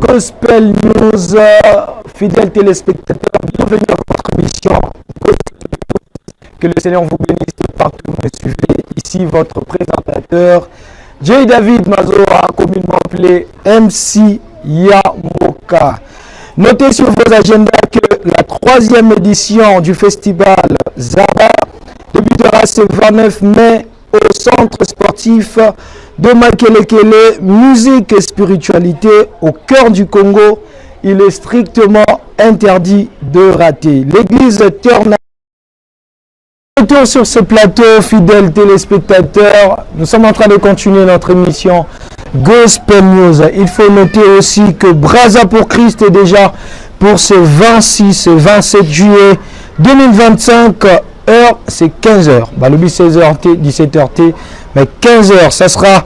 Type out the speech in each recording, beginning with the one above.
Gospel News, fidèles téléspectateurs, bienvenue à votre émission. Que le Seigneur vous bénisse partout où vous me suivez. Ici votre présentateur, J. David Mazora, communément appelé MC Yamoka. Notez sur vos agendas que la 3e édition du festival Zaba débutera ce 29 mai au centre sportif de Makelekele, musique et spiritualité au cœur du Congo. Il est strictement interdit de rater. L'église Turner. Retour sur ce plateau, fidèles téléspectateurs. Nous sommes en train de continuer notre émission Gospel News. Il faut noter aussi que Brasa pour Christ est déjà pour ce 26 et 27 juillet 2025. Heure, c'est 15h. Le 16h, 17h, mais 15h, ça sera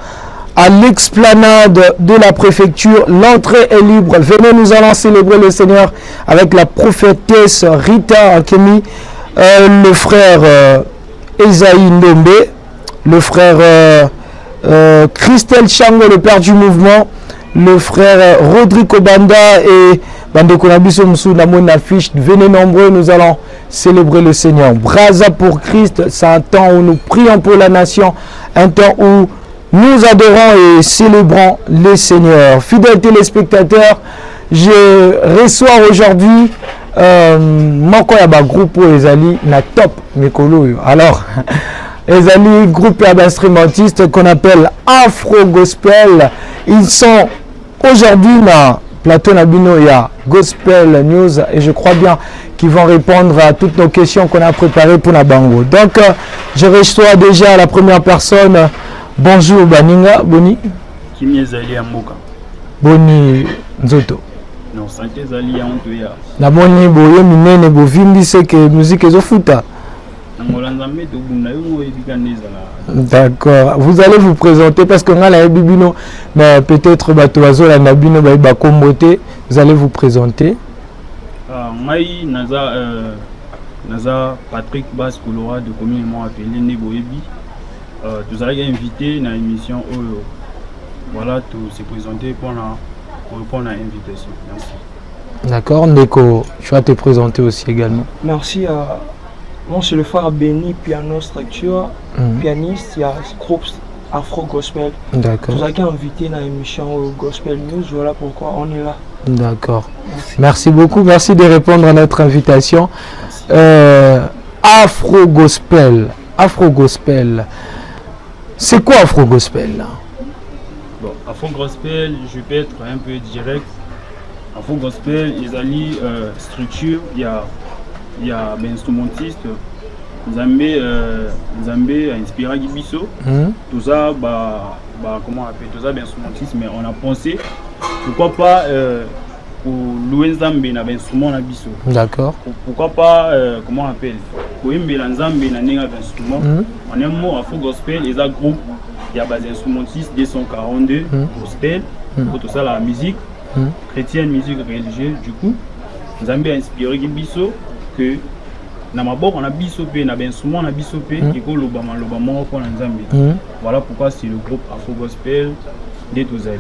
à l'explanade de la préfecture. L'entrée est libre. Venez, nous allons célébrer le Seigneur avec la prophétesse Rita Akemi, le frère Esaïe Ndombe, le frère Christelle Chango, le père du mouvement, le frère Rodrigo Banda et Bande Konabiso Moussou Namon affiche. Venez nombreux, nous allons célébrer le Seigneur. Brasa pour Christ, c'est un temps où nous prions pour la nation, un temps où nous adorons et célébrons le Seigneur. Fidèles téléspectateurs, je reçois aujourd'hui Moko Yaba groupe Ezali na top Mikolo. Alors, Ezali groupe d'instrumentistes qu'on appelle Afro Gospel. Ils sont aujourd'hui dans plateau Nabino, il y a Gospel News et je crois bien qu'ils vont répondre à toutes nos questions qu'on a préparées pour Nabango. Donc, je reçois déjà la première personne. Bonjour Baninga, Boni. Kimi Ezali Amoka. Boni Nzoto. Non, santé Ezali Antoya. Na boni boye minene bo vindi c'est que musique ezofuta. D'accord. Vous allez vous présenter parce qu'on a la bibino, mais peut-être batoazo la nabino ba kombote. Vous allez vous présenter. Maï Naza Patrick Basse Colora de communément appelé Neboebi. Vous allez inviter dans l'émission voilà tout se présenter pour répondre à l'invitation. Merci. D'accord, Neko, je vais te présenter aussi également. Merci à moi, c'est le frère Béni, piano structure, pianiste, il y a ce groupe Afro Gospel. D'accord. Vous avez invité dans l'émission Gospel News, voilà pourquoi on est là. D'accord. Merci beaucoup, merci de répondre à notre invitation. Afro Gospel. Afro Gospel. C'est quoi Afro Gospel là? Bon, Afro Gospel, je peux être un peu direct. Afro Gospel, ils allient structure, il y a des instrumentistes, Nzambe inspiré Gibiso, tout ça, comment on appelle, tout ça, des instrumentistes, mais on a pensé, pourquoi pas pour louer Nzambe na instrument na biso. D'accord. Pourquoi pas, comment on appelle, pour aimer Nzambe na nenga instrument. En un mot, Afro Gospel, ils ont groupe, il y a des instrumentistes 242 gospel, pour tout ça la musique chrétienne, musique religieuse. Du coup, Nzambe a inspiré Gibiso que na maboko na biso pe na instrument na biso pe iko lobama pour Nzambe. Voilà pourquoi c'est le groupe Afro Gospel de Tozali.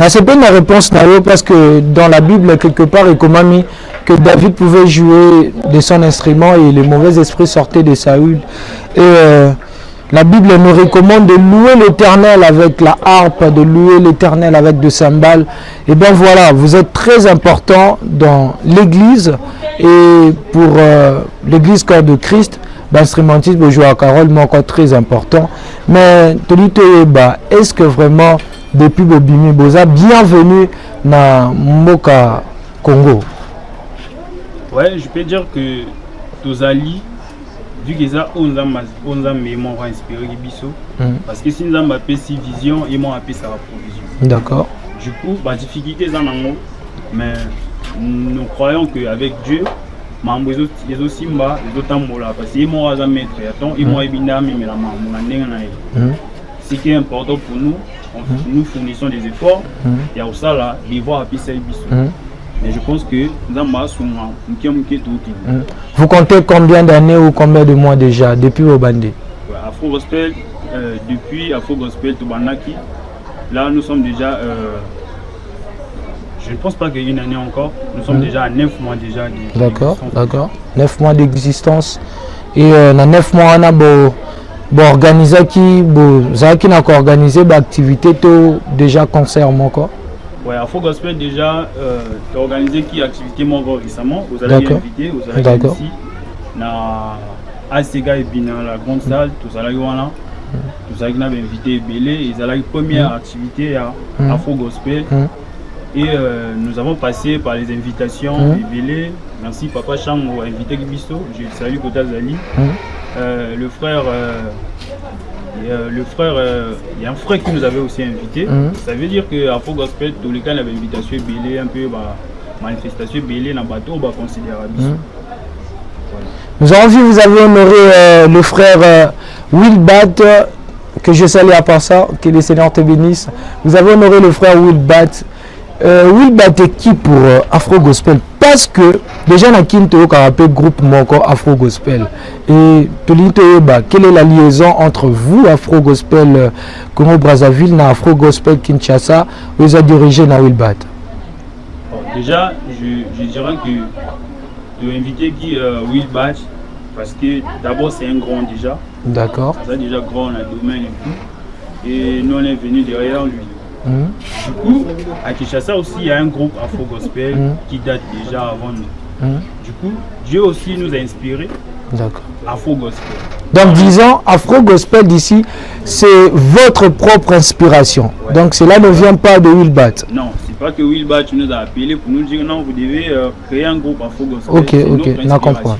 C'est pas une réponse parce que dans la Bible quelque part il commande que David pouvait jouer de son instrument et les mauvais esprits sortaient de Saül. Et la Bible nous recommande de louer l'Éternel avec la harpe, de louer l'Éternel avec de cymbales. Et bien voilà, vous êtes très important dans l'Église et pour l'Église corps de Christ, l'instrumentiste joue un rôle encore très important. Mais est-ce que vraiment depuis Bobimi Boza, bienvenue dans Moka Congo? Ouais, je peux dire que Tozali, vu que ça, on a inspiré Gibiso, parce que si nous avons appelé si vision, ils m'ont appelé sa provision. D'accord. Du coup, la difficulté est en haut, mais nous croyons qu'avec Dieu, les aussi les autres là, parce qu'ils m'ont mettre, ils m'ont ébinami, mais la maman, ce qui est important pour nous, nous fournissons des efforts, il y a aussi là, les voix à pisser Gibiso. Mais je pense que nous avons Vous comptez combien d'années ou combien de mois déjà depuis vos bandits? Afro Gospel, depuis Afro Gospel Tobanaki, là nous sommes déjà Je ne pense pas qu'il y ait une année encore. Nous sommes déjà à 9 mois déjà. D'accord, d'accord. 9 mois d'existence. Et dans 9 mois, on a organisé qui n'a pas organisé l'activité déjà concert encore. Oui, Afro Gospel déjà organisé qui activité encore récemment. Vous allez inviter, vous allez ici. Na ACG et bien la grande salle, tout ça là voilà. Tout ça qui n'a invité Belé, ils allaient la première activité à Afro Gospel. Et nous avons passé par les invitations de Belé. Merci Papa Chang pour inviter Gibiso. Je salue Kota Zali. Le frère, il y a un frère qui nous avait aussi invité. Ça veut dire que Afro Gospel, tous les cas, il y avait invitation Belé, un peu manifestation Belé dans le bateau, on va considérer Biso. Nous avons vu, vous avez honoré le frère Wilbat, que je salue à part ça, que les seigneurs te bénissent. Vous avez honoré le frère Wilbat. Wilbat est qui pour Afro Gospel? Parce que déjà, dans Kinto, le groupe Moko Afro Gospel. Et quelle est la liaison entre vous, Afro Gospel Congo Brazzaville, et Afro Gospel Kinshasa, vous avez dirigé dans Wilbat? Déjà, je dirais que de inviter qui Wilbat, parce que d'abord c'est un grand déjà. D'accord. C'est déjà grand dans le domaine et tout. Et nous on est venu derrière lui. Du coup, à Kinshasa aussi il y a un groupe Afro Gospel qui date déjà avant nous. Du coup, Dieu aussi nous a inspiré. D'accord. Afro Gospel. Donc disons, Afro Gospel d'ici, c'est votre propre inspiration. Ouais. Donc cela ne vient pas de Wilbat. Non, c'est pas que Wilbat nous a appelé pour nous dire non, vous devez créer un groupe Afro Gospel. Ok, on a compris.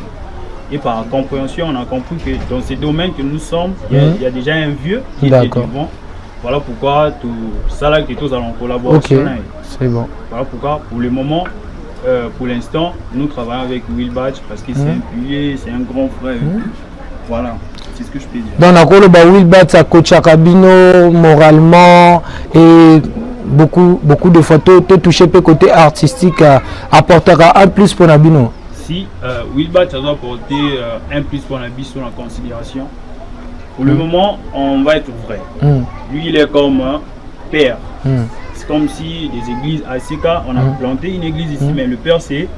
Et par compréhension, on a compris que dans ces domaines que nous sommes, il y a déjà un vieux qui est devant. Voilà pourquoi tout ça là que tous allons collaborer. Ok, c'est bon. Voilà pourquoi pour le moment, pour l'instant, nous travaillons avec Wilbat parce que c'est un pilier, c'est un grand frère. Voilà, c'est ce que je peux dire. Donc, on Wilbat, ça coach Kabino moralement et beaucoup de photos, te toucher le côté artistique, apportera un plus pour Nabino. Si Wilbat, ça doit apporter un plus pour Nabino sur la considération. Pour le moment, on va être vrai. Lui, il est comme père. C'est comme si des églises à Sika, on a planté une église ici, mais le père c'est.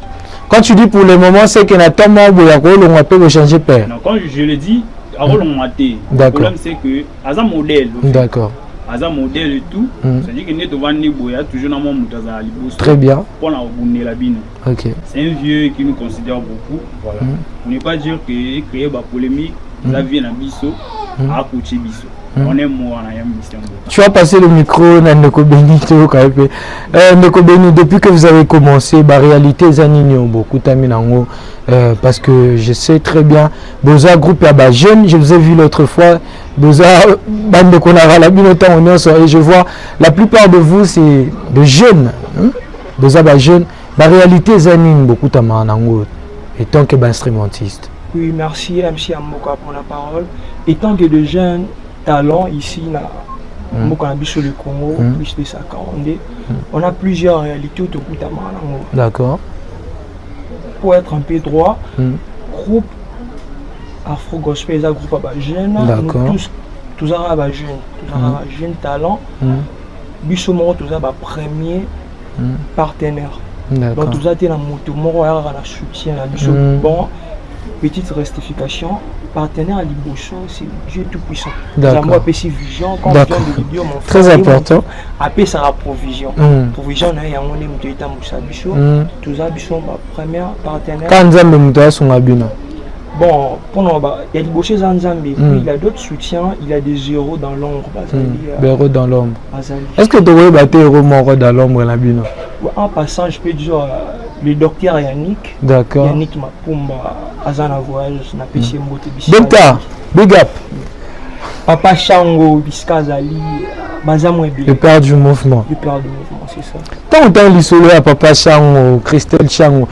Quand tu dis pour le moment, c'est qu'il y a tellement de peut changer père. Non, quand je le dis, le problème c'est que Azam modèle. D'accord. Azam modèle et tout. C'est-à-dire que nous devons toujours dans mon moutaza. Très bien. Pour la la bine. Ok. C'est un vieux qui nous considère beaucoup. Voilà. On n'est pas dire qu'il créé la polémique. La vie est un biseau. À coucher biseau. On est mort, on a un biseau. Tu as passé le micro, Ndeko Beni, Ndeko Beni, depuis que vous avez commencé, la réalité est beaucoup parce que je sais très bien, Boza groupe à jeune, je vous ai vu l'autre fois, Boza bande Konara la et je vois la plupart de vous c'est de jeunes, Boza jeune, la réalité est beaucoup et tant que instrumentiste. Oui, merci MC Amoka pour la parole. Étant que de jeunes talents ici, sur le Congo, plus de 142, on a plusieurs réalités autour de Manango. D'accord. Pour être un peu droit, groupe Afro Gospel, un groupe à jeunes, tous jeunes talents, Bissomo, tous les premiers partenaires. Donc, tous les soutien, bon. Petite rectification, partenaire à Libocho, c'est Dieu tout-puissant. D'accord. Vision, quand vision de vidéo, mon frère. Très important. Après, ça a provision. Provision, il y a un état Moussa tous les bichons, première partenaire. Quand Nzambe Moussa sont abîmés. Bon, il y a Libocho Zanzambe, puis il a d'autres soutiens, il a des héros dans l'ombre. Des héros dans l'ombre. Est-ce que tu aurais battu héros mort dans l'ombre en passant, je peux dire le docteur Yannick. D'accord. Yannick Mapumba, Azana Voyage, n'a pas essayé de Docteur, big up. Papa Chango, Biskazali, Bazamouébé. Le père du mouvement. Le père du mouvement, c'est ça. Tant que tu solo à Papa Chango, Christelle Chango,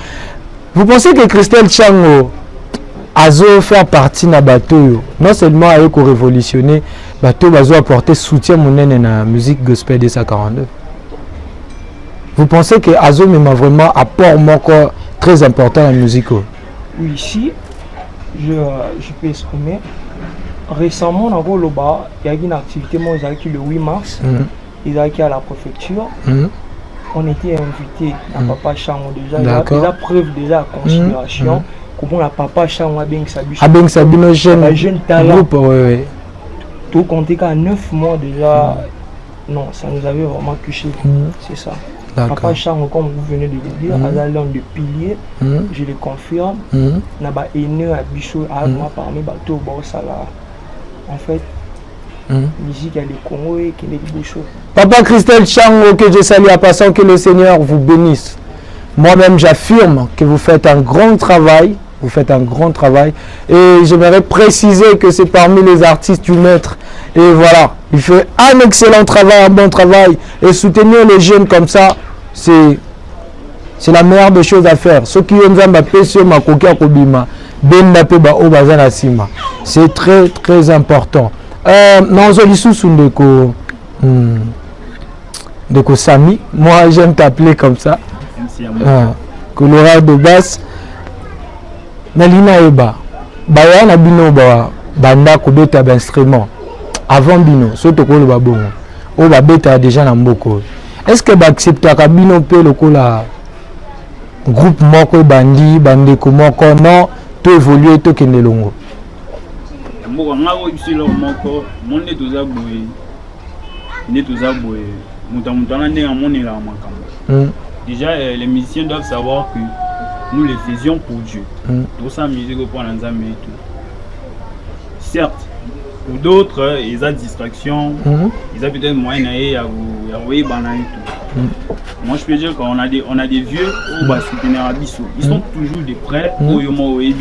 vous pensez que Christelle Chango a fait partie de bateau, non seulement a révolutionné, bateau a apporté soutien à la musique gospel de 142. Vous pensez que Azo m'a vraiment apport très important à la musique? Oui, ici, je peux exprimer. Récemment, il y a une activité, moi, le 8 mars, ils ont à la préfecture. on était invité à Papa Chango déjà. Il y a preuve déjà à considération. Comment la Papa Chango a bien Sabino jeune talent. Tout compter qu'à 9 mois déjà, non, ça nous avait vraiment touché. C'est ça. Papa Chango, comme vous venez de le dire, à l'un des piliers, je le confirme, n'a pas aîné à Bichot, à moi parmi bateau, en fait, musique à le Congo et qui est Bichot. Papa Christelle Chango, que je salue à passant, que le Seigneur vous bénisse. Moi-même, j'affirme que vous faites un grand travail. Vous faites un grand travail. Et j'aimerais préciser que c'est parmi les artistes du maître. Et voilà, il fait un excellent travail, un bon travail. Et soutenir les jeunes comme ça, c'est la meilleure des choses à faire. Ceux qui ont c'est très très important. Ndeko Sami, moi j'aime t'appeler comme ça. Colorado basse. Nalina eba baya na bino banda ko beta ba instrument avant bino soto ko ba bongo o ba beta déjà na mboko. Est-ce que ba accepter ka bino pe lokola groupe moko bandi bande ko moko non to évoluer to kende longo mboko ngako bisilo moko monde toza boye mutamutana ndenge monela makambo. Déjà les musiciens doivent savoir que nous les faisions pour Dieu. Tout ça, musique pour l'ensemble et tout. Certes, pour d'autres, ils ont distraction, ils ont peut-être moyen à vous envoyer banane et tout. Moi, je peux dire qu'on a des vieux au bas soutenir à Bissou. Ils sont toujours des prêts au Yomo et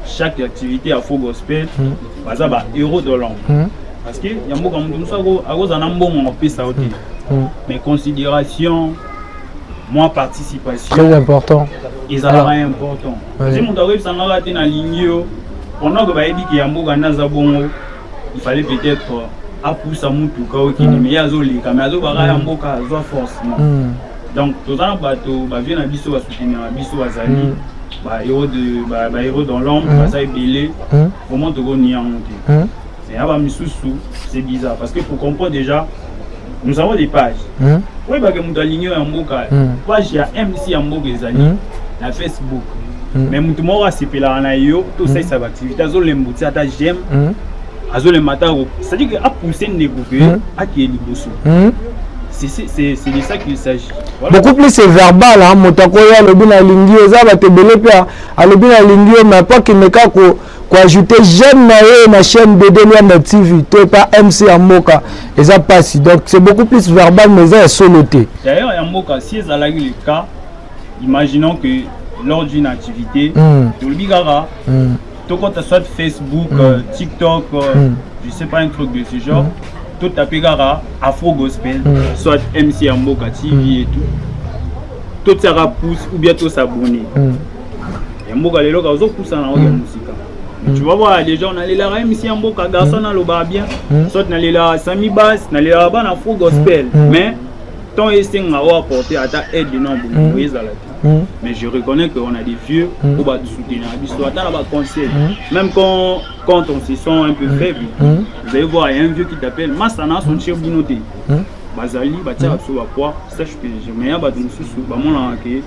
chaque activité à faux gospel, ça va héros de l'homme. Parce que y a beaucoup de gens à cause d'un bon on peut ça aussi. Mais considération, moi participation. Très important. Ils ont rien important. Si mon arrive ça n'a raté dans ligne, pendant que baïbi qui a beaucoup de il fallait peut-être à pousser à mon tout cas qui mais ya zoli caméra zo bara ya mboka zo force. Donc tout ça bateau ba vient à biso à soutenir à biso azali ba héros dans l'ombre ça est belé comment te go ni en monter. Et à Misusu, c'est bizarre parce que pour comprendre déjà, nous avons des pages. Oui, parce que nous avons ligné un mot page il y a MC en mot des amis, la Facebook. Mais nous avons assez là en aïe, tout ça c'est activité. Azo les mots, ça j'aime. Azo les matins, c'est-à-dire que à pousser une négociation, à qui est le c'est de ça qu'il s'agit. Voilà. Beaucoup plus c'est verbal, hein. Motakoya le bin alingio, ça va te belé à le bin alingio, mais pas qu'il ne cas quoi ajouter j'aime ma chaîne de Delian TV, tu pas MC Amoka, et ça passe. Donc c'est beaucoup plus verbal, mais ça est soloté. D'ailleurs, Amoka, si ça a eu le cas, imaginons que lors d'une activité, tu le bigara, tu as soit Facebook, TikTok, je sais pas un truc de ce genre. Tout taper gara Afro Gospel, soit MC Amboka TV et tout. Tout ça pousse ou bien tout s'abonner. Et Amboka les locaux poussent en musique. Tu vas voir les gens on allait là MC Amboka garçon dans le bar bien, soit on allait là Sami Bass, on allait là bas Afro Gospel. Mais ton instinct à apporter à ta aide de nombre mais je reconnais qu'on a des vieux pour soutenir l'histoire dans la conseil. Même quand on se sent un peu faible, vous allez voir, il y a un vieux qui t'appelle Massana son chef Bounoté. Bazali, Batia Absoa Poa, ça je mets un bâton sous mon enquête.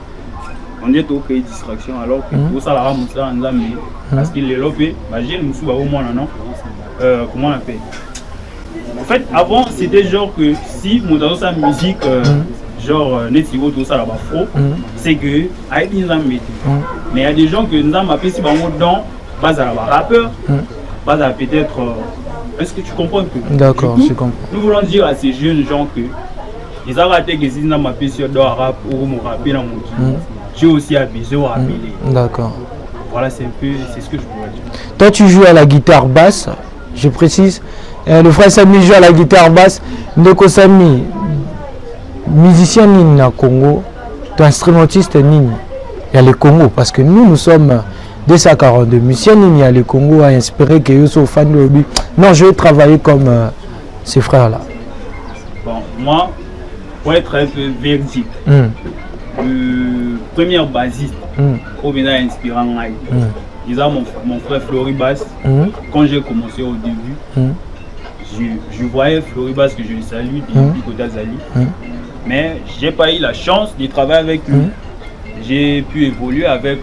On est au créer distraction alors que pour ça la rame ça en ami parce qu'il est lopé, j'ai le sous au moins non. Comment on appelle? En fait, avant c'était genre que si mon dans sa musique genre Netiro tout ça là-bas faux, c'est que avec des amis. Mais il y a des gens que nous avons appelé si bon dans base à la rappeur, base à peut-être est-ce que tu comprends un peu? D'accord, je comprends. Nous voulons dire à ces jeunes gens que ils ont raté que si nous avons appelé sur le rap ou mon rapper dans mon qui j'ai aussi abusé ou appelé. D'accord. Voilà, c'est un peu c'est ce que je pourrais dire. Toi tu joues à la guitare basse, je précise. Le frère Sami joue à la guitare basse. Ndeko Sami, musicien nini na Congo, instrumentiste nini il y a le Congo parce que nous sommes 242 musiciens nini il y a le Congo a inspiré que yo so fan de lui. Non, je vais travailler comme ces frères là. Bon, moi pour être un peu véridique. Le premier bassiste au bien inspirant ils ont mon frère Floribas. Quand j'ai commencé au début, je voyais Floribas que je le salue depuis côté Zali. Mais j'ai pas eu la chance de travailler avec lui. J'ai pu évoluer avec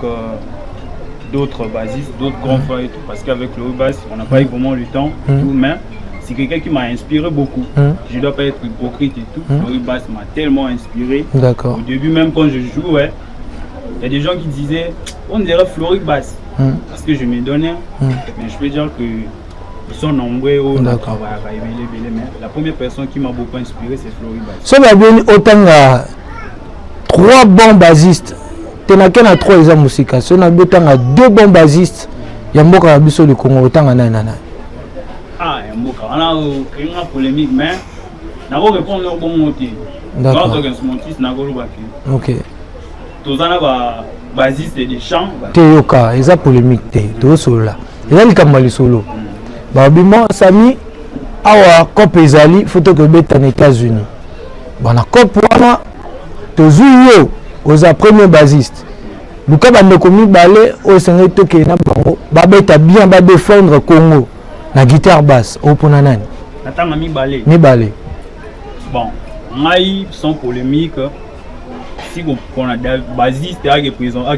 d'autres bassistes, d'autres grands frères et tout. Parce qu'avec Fleury Bass, on n'a pas eu vraiment le temps. Tout, mais c'est quelqu'un qui m'a inspiré beaucoup. Je ne dois pas être hypocrite et tout. Fleury Bass m'a tellement inspiré. D'accord. Au début, même quand je jouais, il y a des gens qui disaient on dirait Fleury Bass. Parce que je me donnais. Mais je peux dire que ils sont nombreux au travail. Mais la première personne qui m'a beaucoup inspiré, c'est Fleury Bass. Ça va bien autant à 3 bons bassistes. Tu n'as qu'un à 3 ils ont musique. Si on a 2 bons bassistes, il y a un mot qui le Congo autant à nana. Ah, il y a un mot qui a une polémique, mais je vais répondre au bon mot. D'accord. Ok. Tous les bassistes et des chants. Teyoka, ils ont polémique. Tout cela. Ils ont le camali solo. Babiment Sami, awa cop ezali, photo que bête en États-Unis. Bon, la cop wana, tozuyo aux premiers bassistes. Luka bandekomi balé au Sénégal toke na bango, babeta bien ba défendre Congo. La guitare basse, au ponanani. Attends, mi balé. Mi balé. Bon, maï sans polémique. Si on a des bassistes qui représentent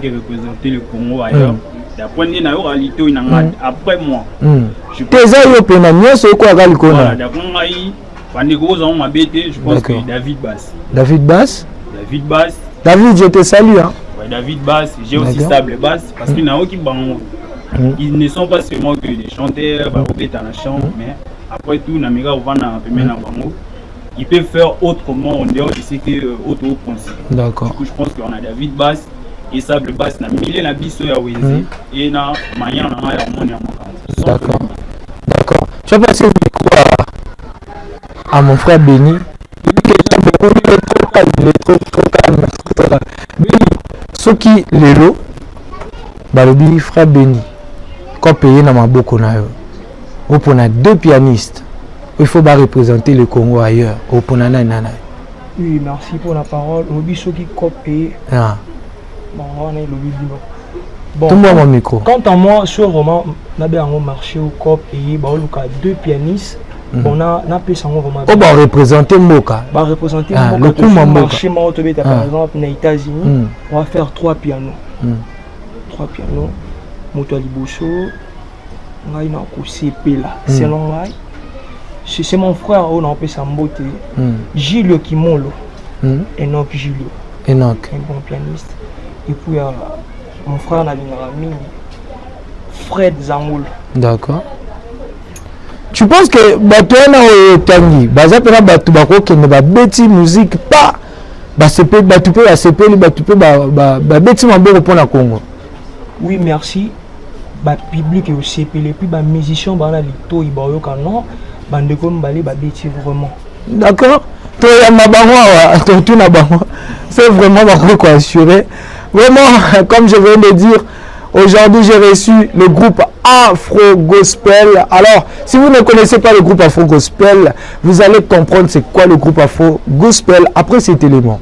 le Congo ailleurs. D'après moi, je pense que David Bass. David Bass. David Bass. David, je te salue. Hein. Ouais, David Bass, j'ai aussi Stable Bass. Parce qu'il y en a qui ils ne sont pas seulement que des chanteurs, mais après tout, ils peuvent faire autrement en dehors de ce que autre pensent. D'accord. Du coup, je pense qu'on a David Bass. Et Sable Bass na milieu na biso ya wezi et na mania na ya moni ya makasi. D'accord. D'accord. Je vais passer le micro à mon frère Benny. Il est trop calme. Ce qui lelo balobi frère Benny. Quand payer na maboko na yo. On a 2 pianistes. Il faut pas représenter le Congo ailleurs. Au ponana nana. Oui, merci pour la parole. Obi ceux qui copient. Ah. Bon, on est le bon, tout mon micro. Quant à moi, sur le roman, on a bien marché au COP et on a 2 pianistes. On a pu s'en vraiment. On va représenter Moka. On va représenter Moka. Le coup, marché, par exemple, aux États-Unis, on va faire 3 pianos. 3 pianos. Moto Liboso, on a une CP là. C'est long là. C'est mon frère, on a pu s'en beauté. Gilles Kimolo. Enoch Gilles. Enoch. Un bon pianiste. Et puis mon frère n'a Fred Zangoul. D'accord. Tu penses que Batoana au Tangi, Bazapena Batubako qui ne va bêti musique pas, Basepe, Batupé, Basepe, Batupé, Bêti Mambo pour la Congo. Oui, merci. Ba public et aussi, et puis les musiciens, Bana Lito, Ibayo Kanon, Bandeko Mbale, Bêti vraiment. D'accord. C'est vraiment quoi assurer. Vraiment, comme je viens de dire, aujourd'hui j'ai reçu le groupe Afro Gospel. Alors, si vous ne connaissez pas le groupe Afro Gospel, vous allez comprendre c'est quoi le groupe Afro Gospel après cet élément.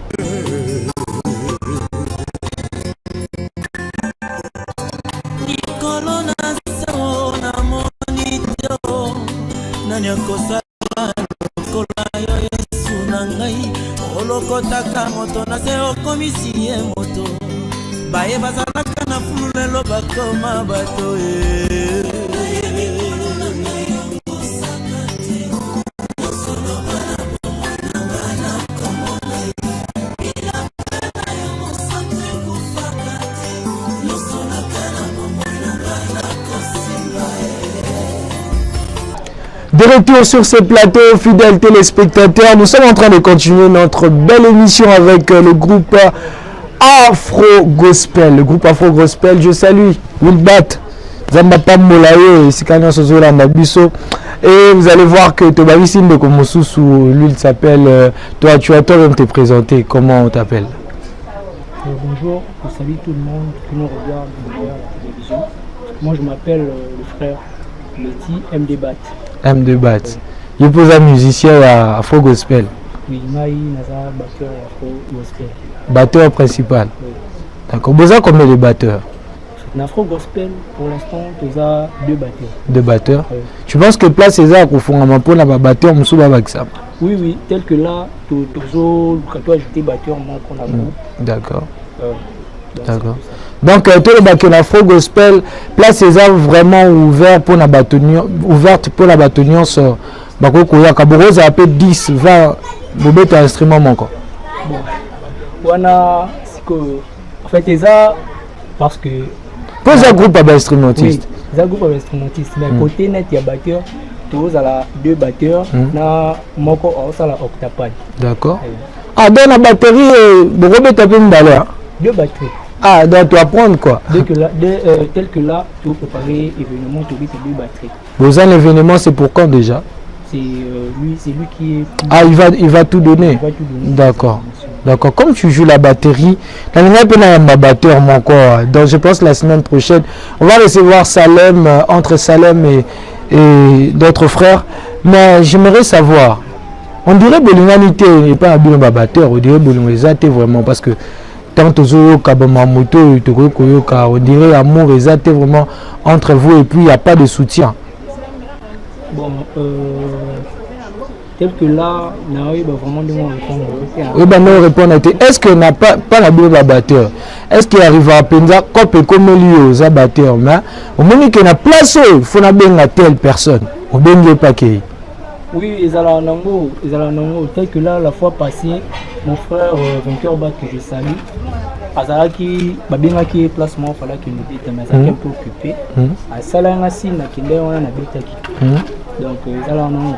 Olokotaka moto na se okomisi ye moto baye bazalaka na fulelo bakoma bato De retour sur ce plateau, fidèles téléspectateurs, nous sommes en train de continuer notre belle émission avec le groupe Afro Gospel. Le groupe Afro Gospel, je salue Wilbat, Zambapa Molaye, Sikanya Sozola Mabiso. Et vous allez voir que Tobarisine de Komosusu, lui il s'appelle, toi tu as toi-même te présenter, comment on t'appelle? Bonjour, je salue tout le monde qui nous regarde derrière la télévision. Moi je m'appelle le frère Letty MD Bat. M2 Bat. Je pose un musicien à Afro Gospel. Oui, Maï, Naza, batteur Afro Gospel. Batteur principal. Oui. D'accord. Vous avez combien de batteurs? Afro Gospel, pour l'instant, tu as 2 batteurs. 2 batteurs. Oui. Tu penses que place César pour faire un peu la batteur Moussouba Baksam? Oui, oui, tel que là, tu as ajouté batteur pour la groupe. D'accord. D'accord. Donc, tout le bac Afro Gospel, place César vraiment ouvert pour la bâtonnière, ouverte pour la bâtonnière sur Bakokoya. Kaboro, ça appelle 10, 20, bobet instrument encore. Bon, voilà, c'est que, en fait, César, parce que. Pour un groupe d'instrumentistes. Oui, c'est un groupe d'instrumentistes. Mais côté net, il y a batteur, tous à la 2 batteurs, na moko à la octapad. D'accord. Ah, dans la batterie, beaucoup de tapis de 2 batteries. Ah, donc tu vas prendre quoi? Tel que là, tu peux préparer l'événement, tu as 2 batteries. Vous avez l'événement, c'est pour quand déjà? C'est lui qui est. Ah, il va tout donner. D'accord. D'accord. Comme tu joues la batterie, ma batteur mon corps. Donc je pense la semaine prochaine, on va recevoir Salem, entre Salem et d'autres frères. Mais j'aimerais savoir, on dirait Bolinganité n'est pas un batteur, on dirait Bolinganité vraiment parce que tant aux Kabamamoto, on dirait amour et vraiment entre vous et puis il n'y a pas de soutien. Bon, tel que là, on va vraiment devoir répondre. Oui, ben non, répondre. Est-ce qu'il n'a pas la bien batteur? Est-ce qu'il arrive à penser comme lui aux abatteurs? Mais au moment qu'il y a place, il faut bien telle personne. Au bien pas qu'il. Oui, ils allaient Nango. Tel que là, la fois passée, mon frère vainqueur bat que je salue, Azalaki, Babinga qui est placement, il fallait qu'il nous dise, mais il est un peu occupé. À Salangasi, on a donc, ils allaient Nango.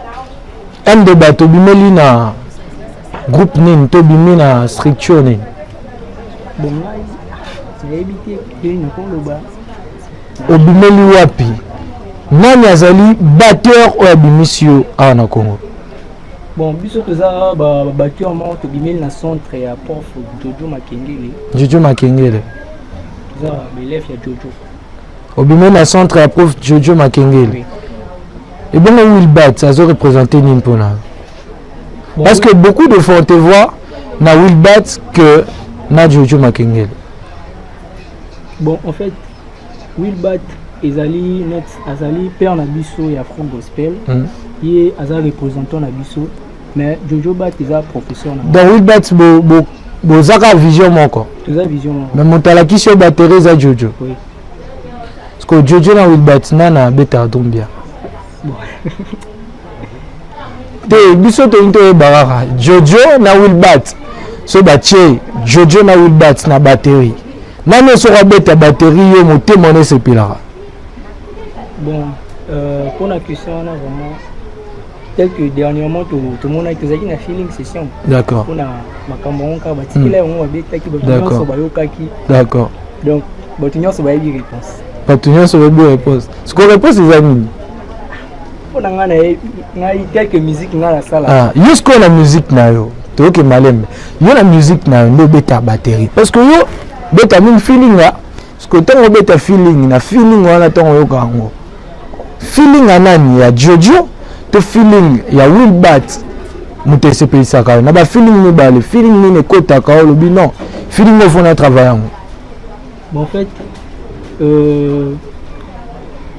Un débat, tu bimeli na groupe nin, tu bimeli na structure nin. Bon, c'est évité que nous le bas. Au bimeli wapi. Nani azali batteur ou abimisio à na Congo. Bon, biso toza batteur mo to bimeli na centre ya prof Jojo Makengele. Jojo Makengele. Toza élève ya Jojo. Au bimeli na centre ya prof Jojo Makengele. Oui. Et bien, Wilbat, ça a représenté Nimpona. Parce que beaucoup de fois, on te voit, na Wilbat que na Jojo Makengele. Bon, en fait, Wilbat, Azali père Nabiso et Afro Gospel, il est représentant Nabiso, mais Jojo Bat est professeur. Donc, Wilbat, vous avez vision encore. Vous avez vision. Mais mon talaki sur batterie, c'est Jojo. Oui. Parce que Jojo na Wilbat, na beta dombia. Biso to into barara Jojo na Wilbat so batie Jojo na Wilbat na batterie nani so rabeta batterie yo moté moné se pilara. Bon, pour la question on a vraiment tel que dernièrement tout le monde a été na feeling session. D'accord. On a makambo ka batikila on va beta ki d'accord. D'accord. Donc batunyo so ba yi réponse. Batunyo so ba réponse. Ce qu'on réponse les amis. On a quelques musiques dans la salle. Ah, jusqu'à la musique na yo. Tu que malem. Yo la musique na yo beta batterie. Parce que yo beta min feeling là. Parce que tant beta feeling na feeling wana tant yo kango. Feeling anani ya Jojo, to feeling ya Wilbat. Muté se pays ça na ba feeling ni ba le feeling ni ne kota ka lo bi non. Feeling no fona travailler. Bon en fait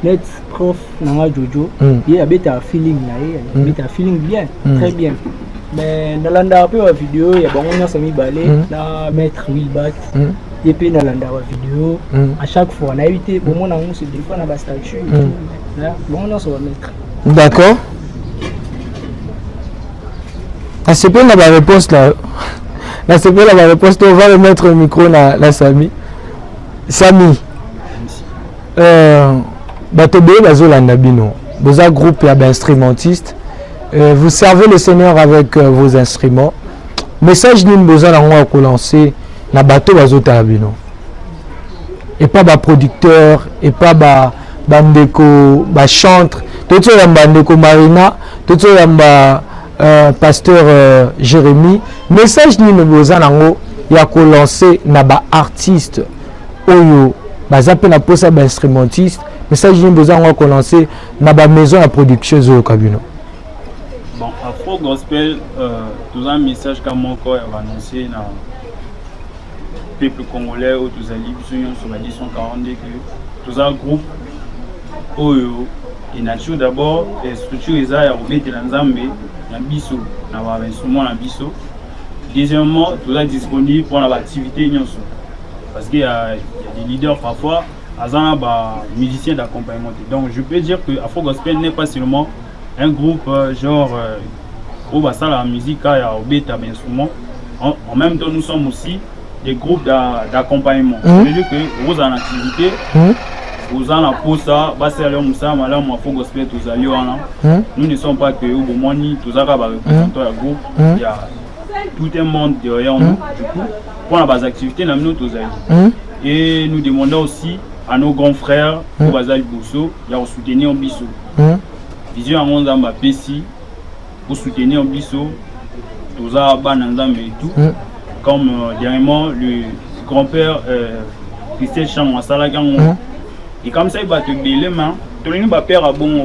net prof nanga Jojo il y a un feeling là feeling bien très bien mais dans l'anda peu la vidéo il y a bon on a sami balé na maître Wilbat et puis dans l'anda vidéo à chaque fois on a évité bon on a on se défend na ba statue là bon on se va mettre. D'accord. Ah c'est pas la réponse là. Là c'est pas la réponse, on va remettre le micro na Sami. Sami. Batobé Bazolanda Bino, vous avez un groupe d'instrumentistes, vous servez le Seigneur avec vos instruments. Message d'une besoin à lancer na bateau Bazota Bino. Et pas ba producteur, et pas ba bandeko, ba chantre, tout ça y bandeko Marina, tout ça y pasteur Jérémy. Message d'une besoin à lancer na ba artiste oyo bazape na posa ba instrumentiste. Message j'ai besoin de lancer dans la maison à production au Kabino. Bon, Afro Gospel, tout un message comme mon corps va annoncer peuple congolais ou tous les sur la 242 que tous un groupe oyo et nature d'abord et structure les a remettre dans Zambé na biso na ba instrument na biso. Deuxièmement, tout est disponible pour l'activité parce qu'il y a des leaders parfois à musiciens d'accompagnement. Donc je peux dire que Afro Gospel n'est pas seulement un groupe genre où va ça la musique il y a des instruments. En même temps nous sommes aussi des groupes d'accompagnement. C'est-à-dire que vous en activité, vous en pour ça, Afro Gospel tous nous ne sommes pas que au Bomani, tous à représenter le groupe. Il y a tout un monde derrière nous. Du coup, pour les activités, nous tous et nous demandons aussi à nos grands frères au Bazal Bousso, il y a soutenir en biso. Vision à mon âme Pessi pour soutenir en biso, tous à Bananzam et tout. Comme dernièrement le grand-père Christelle Chamou à Salagan. Et comme ça, il va te bêler, tout le monde va perdre à bon.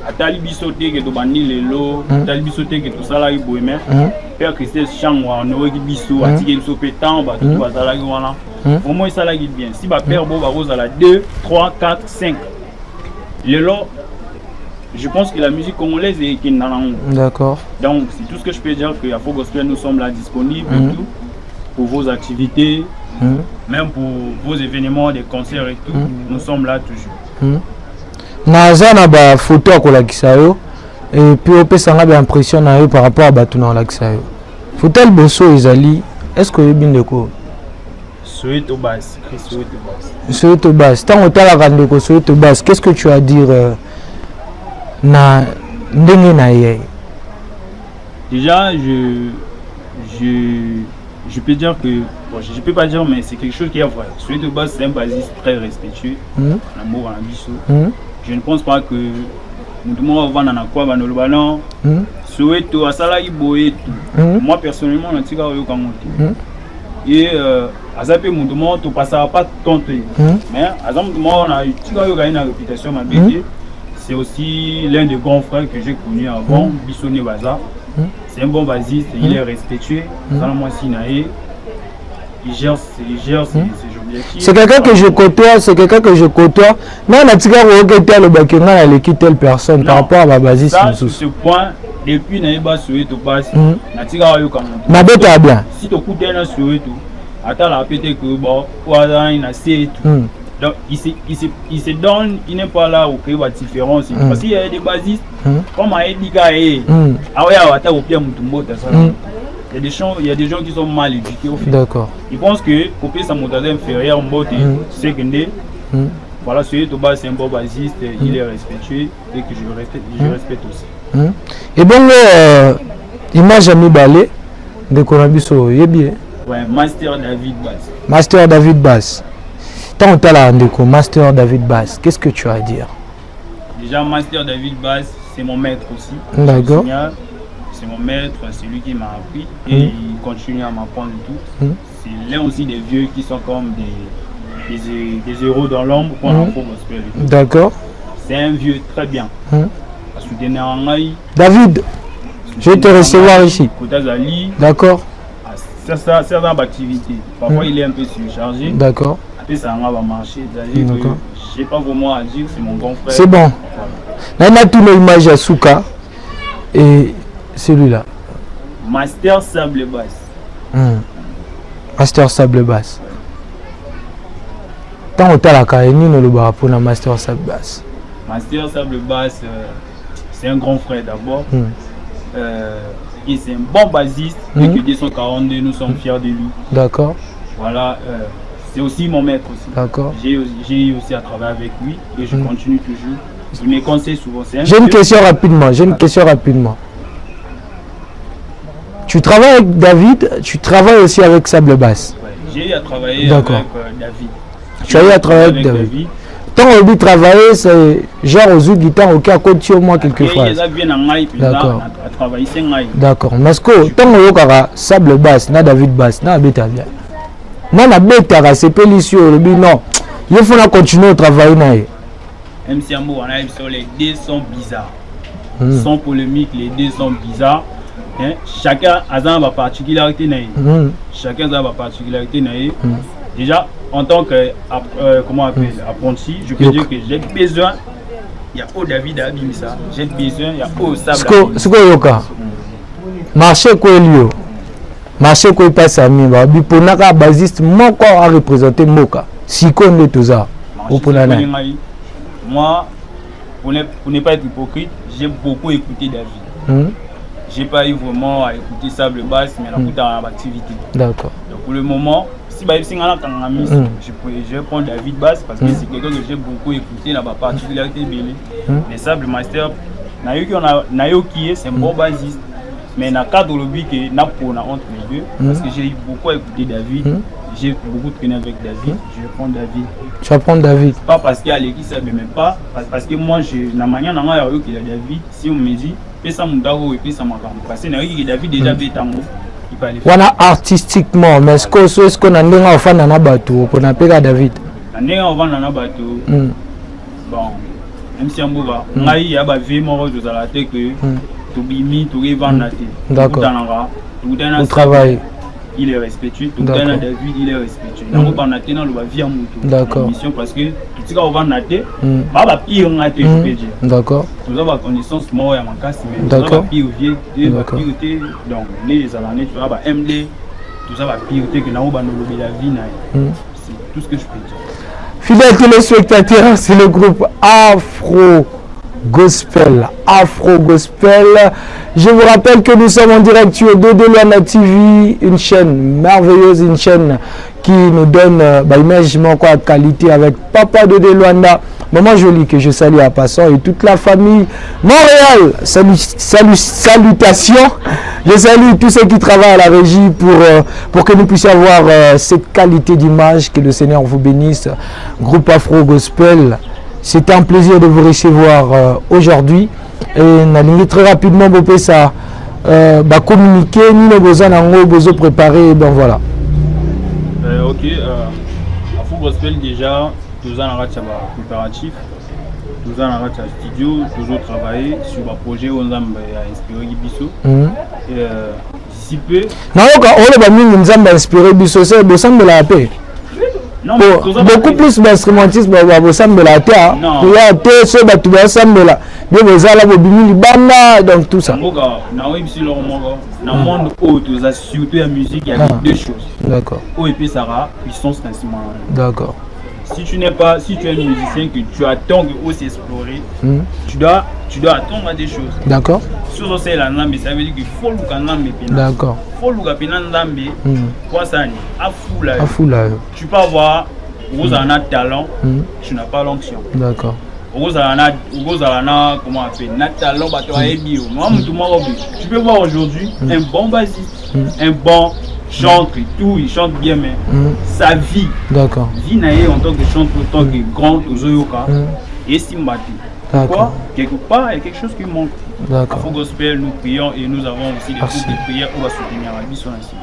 À Talibisoté que tu bannis les lots, Talibisoté que tout ça là, il boit même. Père Christelle Chamou à Noé Bisso, à Tigel Sopétan, tout va Salagan. Au moins ça là guide bien. Si va perdre bon, va rose à la 2, 3, 4, 5. Les lots, je pense que la musique congolaise est qui n'a rien. D'accord. Donc c'est tout ce que je peux dire que Afro Gospel nous sommes là disponibles et tout pour vos activités. Même pour vos événements, des concerts et tout, nous sommes là toujours. Naza na ba photo à Kolakisao et puis on peut s'en avoir l'impression par rapport à Batuna Kolakisao. Photo le bosso Ezali, est-ce que bien de quoi? Soweto Bass, Soweto Bass. Soweto Bass. Tant on t'a la grande de Soweto Bass, qu'est-ce que tu as à dire na ndenge na ye? Déjà je peux dire que, bon, je peux pas dire, mais c'est quelque chose qui est vrai. Soweto Bass, c'est un bassiste très respectueux, l'amour à biso. Je ne pense pas que nous devons vendre dans quoi dans le ballon. Soweto, à ça là, il boit tout. Moi personnellement, je suis et à ça peut nous demander de passer pas tenter. Mais à ça on a une réputation ma BD. C'est aussi l'un des grands frères que j'ai connu avant, Bissone Baza. C'est un bon bassiste, il est respectueux. Il gère ses objectifs. C'est quelqu'un que je côtoie, Mais on a tiré au regard le bac, a l'équipe telle personne par rapport à ma bassiste. Sur ce point, depuis Naïba Soweto Bass, on a tiré au regard. Ma bête est bien. Si tu écoutes un Soweto, attends la pété que bon, il a assez tout. Donc il se donne, il n'est pas là où il y a des différences. Parce qu'il y a des bassistes, comme à Edika et au pied il y a des gens qui sont mal éduqués au fait. D'accord. Ils pensent que copier sa montagne inférieure en beauté, c'est que voilà, Soweto Bass c'est un bon bassiste, il est respectueux et que je respecte aussi. Et bon, image ami balé de Konabiso, il est bien. Ouais, Master David Bass. Master David Bass. Tant que tu as la Master David Bass, qu'est-ce que tu as à dire? Déjà, Master David Bass, c'est mon maître aussi. D'accord. C'est mon maître, c'est lui qui m'a appris et il continue à m'apprendre tout. C'est l'un aussi des vieux qui sont comme des héros dans l'ombre pour l'Afro Gospel. D'accord. C'est un vieux très bien. David, je vais te recevoir ici. D'accord. Certaines activités. Parfois il est un peu surchargé. D'accord. Après ça va marcher. Je n'ai pas vraiment à dire, c'est mon grand frère. C'est bon. Là, on a tous les images à Souka et celui-là. Master Sable Bass. Master Sable Bass. Tant que tu as la carrière, nous le bar pour la Master Sable Bass. Master Sable Bass, c'est un grand frère d'abord. Et c'est un bon bassiste. Et que 242, nous sommes fiers de lui. D'accord. Voilà. C'est aussi mon maître aussi. D'accord. J'ai eu aussi à travailler avec lui et je continue toujours. Il me conseille souvent. J'ai une question rapidement. Tu travailles avec David, tu travailles aussi avec Sable Bass. Ouais, j'ai eu à travailler avec David. Tu as eu à travailler avec David. Tant on dit travailler, c'est genre aux guitares au cas côté au moins quelques phrases. D'accord. D'accord. Parce que tant on a Sable Bass, na David Bass, na bêta bien. Na bêta c'est pelissio le non. Il faut continuer à travailler na. MC Ambo, on a les deux sont bizarres. Sans polémique, les deux sont bizarres. chacun a sa particularité. Chacun a sa particularité. Déjà, en tant que apprenti, je peux dire que j'ai besoin. Il y a au David Abimisa, j'ai besoin, il y a au Sable. Ce que yoka, marché quoi lieu, marché quoi passe à mi, babi pour naka basiste, mon corps a représenté Moka. Si qu'on est tout ça, au Ponana. Moi, pour ne pas être hypocrite, j'ai beaucoup écouté David. J'ai pas eu vraiment à écouter Sable Basse, mais à écouter en activité. D'accord. Donc pour le moment, si je vais prendre David Basse parce que c'est quelqu'un que j'ai beaucoup écouté, n'a pas particularité belé. Mais Sable Master, qui est, c'est un bon basiste. Mais dans le cadre de l'objet qui est entre les deux, parce que j'ai beaucoup écouté David, j'ai beaucoup traîné avec David, je vais prendre David. Tu vas prendre David? Pas parce qu'il y a l'équipe, ça ne même pas, parce que moi, la manière dont il y a David, si on me dit, fais ça mon dago et puis ça m'a parce que David déjà fait tango. Wana artistiquement, mais est-ce qu'on a un fan dans bateau pour n'appeler à David? On a un fan dans bateau. Bon, même si on va, on a eu un véhicule de la tête que tout bimi, tout vendre. D'accord. Tout travail. Il est respectueux. Tout David, il est respectueux. On va nater dans le vie à moto. D'accord. Parce que tout ce qu'on va nater, va pire on a été je d'accord. Nous avons connaissance moi à ma casse, mais nous avons pire vieux, donc les années tu vas MD, tout ça va pire que nous avons la vie. C'est tout ce que je peux dire. Fidèles téléspectateurs, c'est le groupe Afro Gospel. Je vous rappelle que nous sommes en direct sur Dodé Luanda TV, une chaîne merveilleuse, une chaîne qui nous donne imagement quoi qualité avec Papa Dodé Luanda, Maman Jolie que je salue à passant et toute la famille Montréal. Salutations. Je salue tous ceux qui travaillent à la régie pour que nous puissions avoir cette qualité d'image. Que le Seigneur vous bénisse. Groupe Afro Gospel. C'était un plaisir de vous recevoir aujourd'hui. Et nous très rapidement pour ça communiquer, nous besoin de préparer. Donc voilà. Ok, Afro Gospel déjà, nous avons un préparatif, nous avons un studio, toujours travailler sur un projet où on a inspiré Bisso. D'ici peu. Non, on a inspiré Bisso, c'est le sang de la paix. Non, beaucoup plus d'instrumentisme au sein de la terre. Il y a des choses qui sont donc tout ça. Dans le monde où tu as surtout la musique, il y a deux choses. D'accord. Et puis ça va, puissance instrumentale. D'accord. Si tu es un musicien que tu attends que s'explorer, tu dois attendre à des choses. D'accord. Sur ce la nambe, ça veut dire qu'il faut le canambe. D'accord. Il faut le canambe. Quoi ça n'est à foula. Tu peux avoir vous en a talent, tu n'as pas l'onction. D'accord. Vous en a comment on appelle talent, tu peux voir aujourd'hui un bon bassiste, un bon chante et tout, il chante bien, mais sa vie, vie en tant que chanteur, en tant que grand Ozoyoka, et Simbati. Pourquoi? Quelque part, il y a quelque chose qui manque. Afro Gospel, nous prions et nous avons aussi des groupes de prière où on va soutenir la mission ainsi.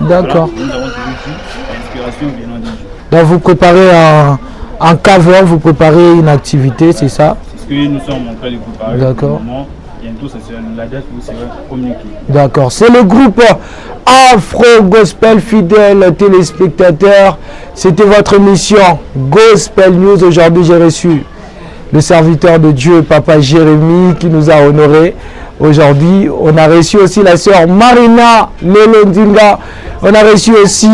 D'accord. Nous avons toujours dit l'inspiration venant de Dieu. Donc vous préparez un cover, vous préparez une activité, c'est ça? C'est ce que nous sommes en train de préparer. D'accord. Bientôt, ça sera la date où ça va communiquer. D'accord. C'est le groupe Afro Gospel, fidèles téléspectateurs. C'était votre émission Gospel News. Aujourd'hui, j'ai reçu le serviteur de Dieu, Papa Jérémy, qui nous a honorés. Aujourd'hui, on a reçu aussi la sœur Marina Lelondinga. On a reçu aussi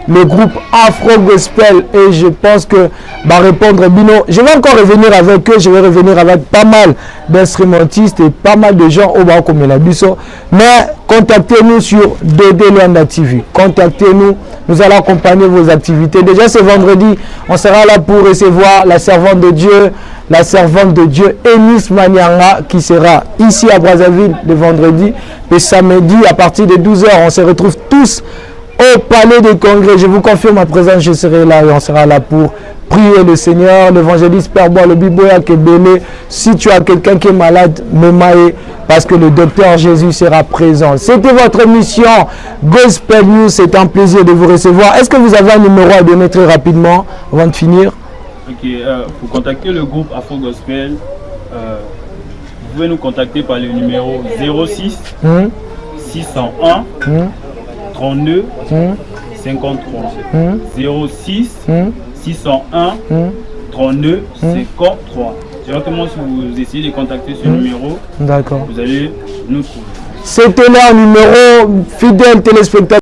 le groupe Afro Gospel. Et je pense que va répondre Bino. Je vais encore revenir avec eux. Je vais revenir avec pas mal d'instrumentistes et pas mal de gens au bas comme la Bisso. Mais contactez-nous sur Dodé Luanda TV. Contactez-nous. Nous allons accompagner vos activités. Déjà ce vendredi, on sera là pour recevoir la servante de Dieu, Enis Manianga, qui sera ici à Brazzaville le vendredi. Et samedi, à partir de 12h, on se retrouve tous au Palais des Congrès. Je vous confirme ma présence, je serai là et on sera là pour prier le Seigneur. L'évangéliste Père Bois, le Biboya Kebele. Si tu as quelqu'un qui est malade, me maille parce que le docteur Jésus sera présent. C'était votre mission Gospel News. C'est un plaisir de vous recevoir. Est-ce que vous avez un numéro à donner très rapidement avant de finir? Ok, pour contacter le groupe Afro Gospel, vous pouvez nous contacter par le numéro 06 601 32 53 06 601 32 53. Directement, si vous essayez de contacter ce numéro, vous allez nous trouver. C'était là un numéro fidèle téléspectateur.